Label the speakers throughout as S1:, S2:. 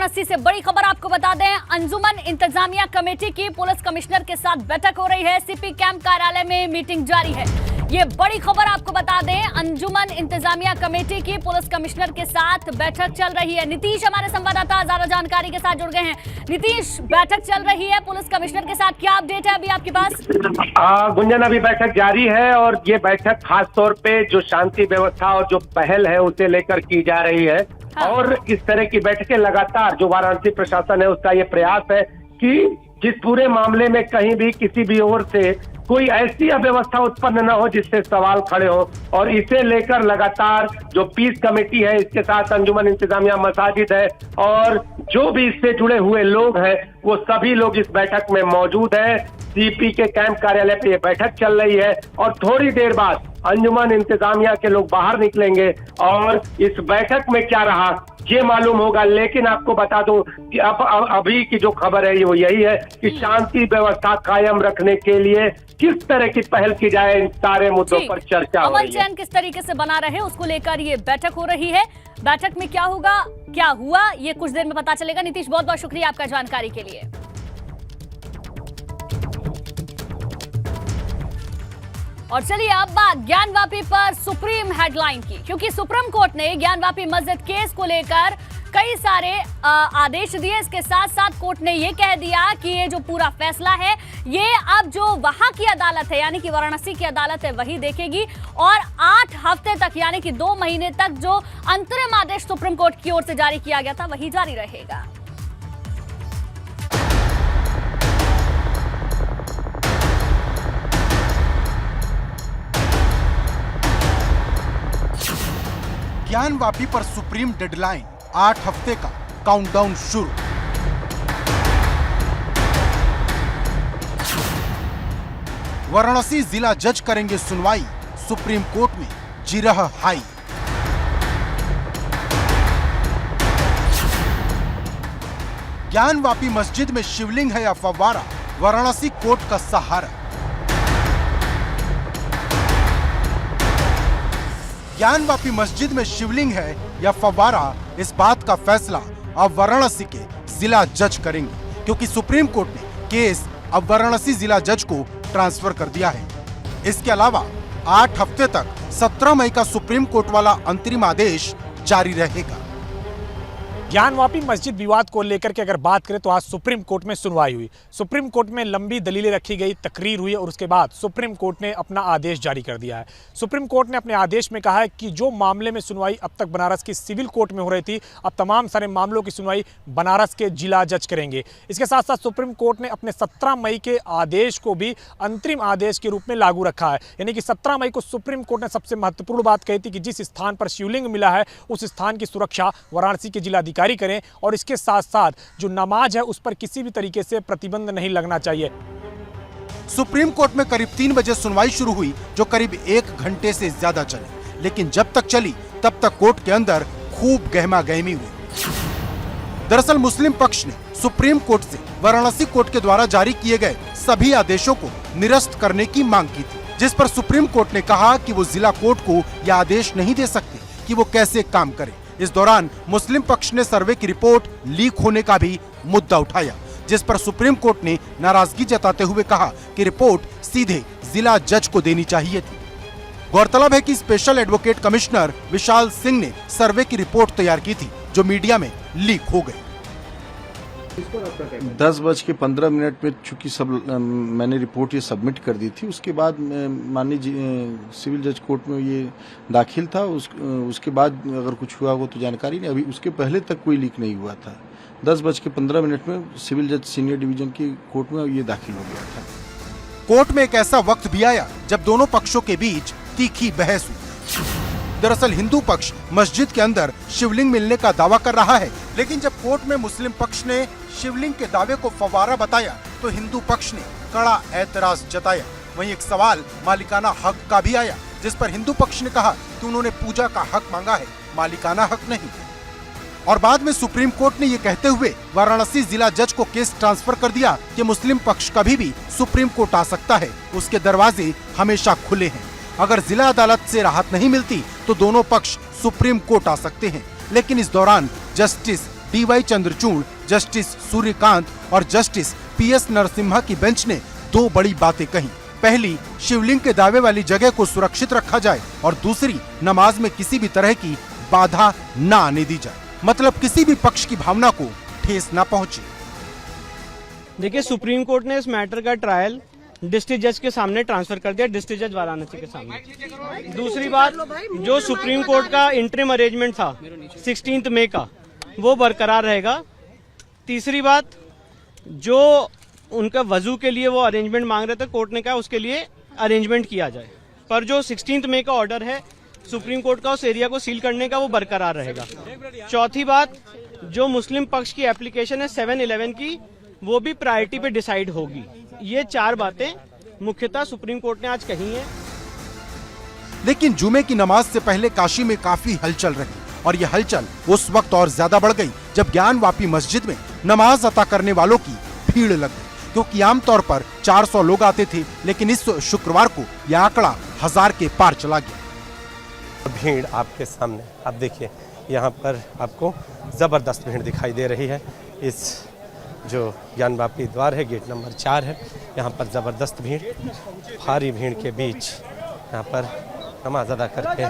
S1: वाराणसी से बड़ी खबर आपको बता दें, अंजुमन इंतजामिया कमेटी की पुलिस कमिश्नर के साथ बैठक हो रही है। सीपी कैंप कार्यालय में मीटिंग जारी है। ये बड़ी खबर आपको बता दें, अंजुमन इंतजामिया कमेटी की पुलिस कमिश्नर के साथ बैठक चल रही है। नीतीश हमारे संवाददाता ज्यादा जानकारी के साथ जुड़ गए हैं। नीतीश, बैठक चल रही है पुलिस कमिश्नर के साथ, क्या अपडेट है अभी आपके पास?
S2: गुंजन, अभी बैठक जारी है और ये बैठक खास तौर पे जो शांति व्यवस्था और जो पहल है उसे लेकर की जा रही है। हाँ। और इस तरह की बैठकें लगातार जो वाराणसी प्रशासन है उसका ये प्रयास है कि जिस पूरे मामले में कहीं भी किसी भी ओर से कोई ऐसी अव्यवस्था उत्पन्न न हो जिससे सवाल खड़े हो, और इसे लेकर लगातार जो पीस कमेटी है, इसके साथ अंजुमन इंतजामिया मसाजिद है और जो भी इससे जुड़े हुए लोग हैं वो सभी लोग इस बैठक में मौजूद है। सीपी के कैंप कार्यालय पे ये बैठक चल रही है और थोड़ी देर बाद अंजुमन इंतजामिया के लोग बाहर निकलेंगे और इस बैठक में क्या रहा ये मालूम होगा। लेकिन आपको बता दूं कि अभी की जो खबर है वो यही है कि शांति व्यवस्था कायम रखने के लिए किस तरह की पहल की जाए, इन सारे मुद्दों पर चर्चा हो रही है।
S1: अमन चैन किस तरीके से बना रहे उसको लेकर ये बैठक हो रही है। बैठक में क्या होगा, क्या हुआ, ये कुछ देर में पता चलेगा। नीतीश, बहुत बहुत शुक्रिया आपका जानकारी के लिए। और चलिए अब बात ज्ञानवापी पर सुप्रीम हेडलाइन की, क्योंकि सुप्रीम कोर्ट ने ज्ञानवापी मस्जिद केस को लेकर कई सारे आदेश दिए। इसके साथ साथ कोर्ट ने यह कह दिया कि ये जो पूरा फैसला है ये अब जो वहां की अदालत है यानी कि वाराणसी की अदालत है वही देखेगी, और 8 हफ्ते तक यानी कि 2 महीने तक जो अंतरिम आदेश सुप्रीम कोर्ट की ओर से जारी किया गया था वही जारी रहेगा।
S3: ज्ञानवापी पर सुप्रीम डेडलाइन, 8 हफ्ते का काउंटडाउन शुरू। वाराणसी जिला जज करेंगे सुनवाई, सुप्रीम कोर्ट में जिरह हाई। ज्ञानवापी मस्जिद में शिवलिंग है या फव्वारा, वाराणसी कोर्ट का सहारा। ज्ञानवापी मस्जिद में शिवलिंग है या फव्वारा, इस बात का फैसला अब वाराणसी के जिला जज करेंगे, क्योंकि सुप्रीम कोर्ट ने केस अब वाराणसी जिला जज को ट्रांसफर कर दिया है। इसके अलावा 8 हफ्ते तक 17 मई का सुप्रीम कोर्ट वाला अंतरिम आदेश जारी रहेगा।
S4: ज्ञानवापी मस्जिद विवाद को लेकर के अगर बात करें तो आज सुप्रीम कोर्ट में सुनवाई हुई। सुप्रीम कोर्ट में लंबी दलीलें रखी गई, तकरीर हुई और उसके बाद सुप्रीम कोर्ट ने अपना आदेश जारी कर दिया है। सुप्रीम कोर्ट ने अपने आदेश में कहा है कि जो मामले में सुनवाई अब तक बनारस की सिविल कोर्ट में हो रही थी, अब तमाम सारे मामलों की सुनवाई बनारस के जिला जज करेंगे। इसके साथ साथ सुप्रीम कोर्ट ने अपने 17 मई के आदेश को भी अंतरिम आदेश के रूप में लागू रखा है। यानी कि 17 मई को सुप्रीम कोर्ट ने सबसे महत्वपूर्ण बात कही थी कि जिस स्थान पर शिवलिंग मिला है उस स्थान की सुरक्षा वाराणसी के जिलाधिकारी करें, और इसके साथ साथ जो नमाज है उस पर किसी भी तरीके से प्रतिबंध नहीं लगना चाहिए।
S3: सुप्रीम कोर्ट में करीब 3 बजे सुनवाई शुरू हुई, जो करीब 1 घंटे से ज्यादा चली। लेकिन जब तक चली तब तक कोर्ट के अंदर खूब गहमा गहमी हुई। दरअसल मुस्लिम पक्ष ने सुप्रीम कोर्ट से वाराणसी कोर्ट के द्वारा जारी किए गए सभी आदेशों को निरस्त करने की मांग की थी, जिस पर सुप्रीम कोर्ट ने कहा कि वो जिला कोर्ट को यह आदेश नहीं दे सकते कि वो कैसे काम करे। इस दौरान मुस्लिम पक्ष ने सर्वे की रिपोर्ट लीक होने का भी मुद्दा उठाया, जिस पर सुप्रीम कोर्ट ने नाराजगी जताते हुए कहा कि रिपोर्ट सीधे जिला जज को देनी चाहिए थी। गौरतलब है कि special advocate commissioner Vishal Singh ने सर्वे की रिपोर्ट तैयार की थी, जो मीडिया में लीक हो गई।
S5: 10:15 में चूंकि सब मैंने रिपोर्ट ये सबमिट कर दी थी, उसके बाद माननीय सिविल जज कोर्ट में ये दाखिल था। उसके बाद अगर कुछ हुआ हो तो जानकारी नहीं, अभी उसके पहले तक कोई लीक नहीं हुआ था। 10:15 में सिविल जज सीनियर डिवीजन की कोर्ट में ये दाखिल हो गया था।
S3: कोर्ट में एक ऐसा वक्त भी आया जब दोनों पक्षों के बीच तीखी बहस हुई। दरअसल हिंदू पक्ष मस्जिद के अंदर शिवलिंग मिलने का दावा कर रहा है, लेकिन जब कोर्ट में मुस्लिम पक्ष ने शिवलिंग के दावे को फव्वारा बताया तो हिंदू पक्ष ने कड़ा ऐतराज जताया। वहीं एक सवाल मालिकाना हक का भी आया, जिस पर हिंदू पक्ष ने कहा कि उन्होंने पूजा का हक मांगा है, मालिकाना हक नहीं। और बाद में सुप्रीम कोर्ट ने ये कहते हुए वाराणसी जिला जज को केस ट्रांसफर कर दिया कि मुस्लिम पक्ष कभी भी सुप्रीम कोर्ट आ सकता है, उसके दरवाजे हमेशा खुले हैं। अगर जिला अदालत से राहत नहीं मिलती तो दोनों पक्ष सुप्रीम कोर्ट आ सकते हैं। लेकिन इस दौरान justice DY Chandrachud, justice Suryakant और जस्टिस PS नरसिम्हा की बेंच ने दो बड़ी बातें कही। पहली, शिवलिंग के दावे वाली जगह को सुरक्षित रखा जाए और दूसरी, नमाज में किसी भी तरह की बाधा न आने दी जाए, मतलब किसी भी पक्ष की भावना को ठेस न पहुंचे।
S6: देखिए, सुप्रीम कोर्ट ने इस मैटर का ट्रायल डिस्ट्रिक्ट जज के सामने ट्रांसफर कर दिया, डिस्ट्रिक्ट जज वाराणसी के सामने। दूसरी बात, जो सुप्रीम कोर्ट का इंटरिम अरेंजमेंट था 16 मई का, वो बरकरार रहेगा। तीसरी बात, जो उनका वजू के लिए वो अरेंजमेंट मांग रहे थे, कोर्ट ने कहा उसके लिए अरेंजमेंट किया जाए, पर जो 16 मई का ऑर्डर है सुप्रीम कोर्ट का उस एरिया को सील करने का, वो बरकरार रहेगा। चौथी बात, जो मुस्लिम पक्ष की एप्लीकेशन है 7/11 की, वो भी प्रायोरिटी पे डिसाइड होगी। ये चार बातें मुख्यतः सुप्रीम कोर्ट ने आज कही हैं।
S3: लेकिन जुमे की नमाज से पहले काशी में काफी हलचल रही और यह हलचल उस वक्त और ज्यादा बढ़ गई जब ज्ञानवापी मस्जिद में नमाज अता करने वालों की भीड़ लग गई, क्योंकि आमतौर पर 400 लोग आते थे, लेकिन इस शुक्रवार को यह आंकड़ा 1000 के पार चला गया।
S7: भीड़ आपके सामने आप देखिए, यहाँ पर आपको जबरदस्त भीड़ दिखाई दे रही है। इस जो ज्ञानवापी द्वार है, गेट नंबर 4 है, यहाँ पर ज़बरदस्त भीड़, भारी भीड़ के बीच यहाँ पर नमाज अदा करके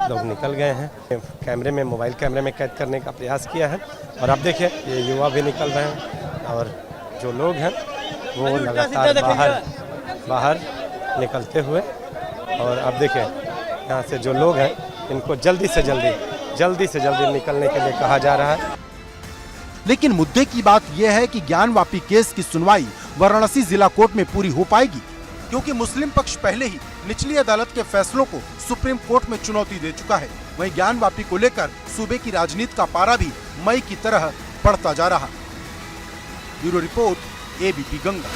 S7: लोग निकल गए हैं। कैमरे में, मोबाइल कैमरे में कैद करने का प्रयास किया है और आप देखिए ये युवा भी निकल रहे हैं और जो लोग हैं वो लगातार बाहर निकलते हुए, और आप देखिए यहाँ से जो लोग हैं इनको जल्दी से जल्दी निकलने के लिए कहा जा रहा है।
S3: लेकिन मुद्दे की बात यह है कि ज्ञानवापी केस की सुनवाई वाराणसी जिला कोर्ट में पूरी हो पाएगी, क्योंकि मुस्लिम पक्ष पहले ही निचली अदालत के फैसलों को सुप्रीम कोर्ट में चुनौती दे चुका है। वहीं ज्ञानवापी को लेकर सूबे की राजनीति का पारा भी मई की तरह बढ़ता जा रहा। Bureau report, ABP Ganga.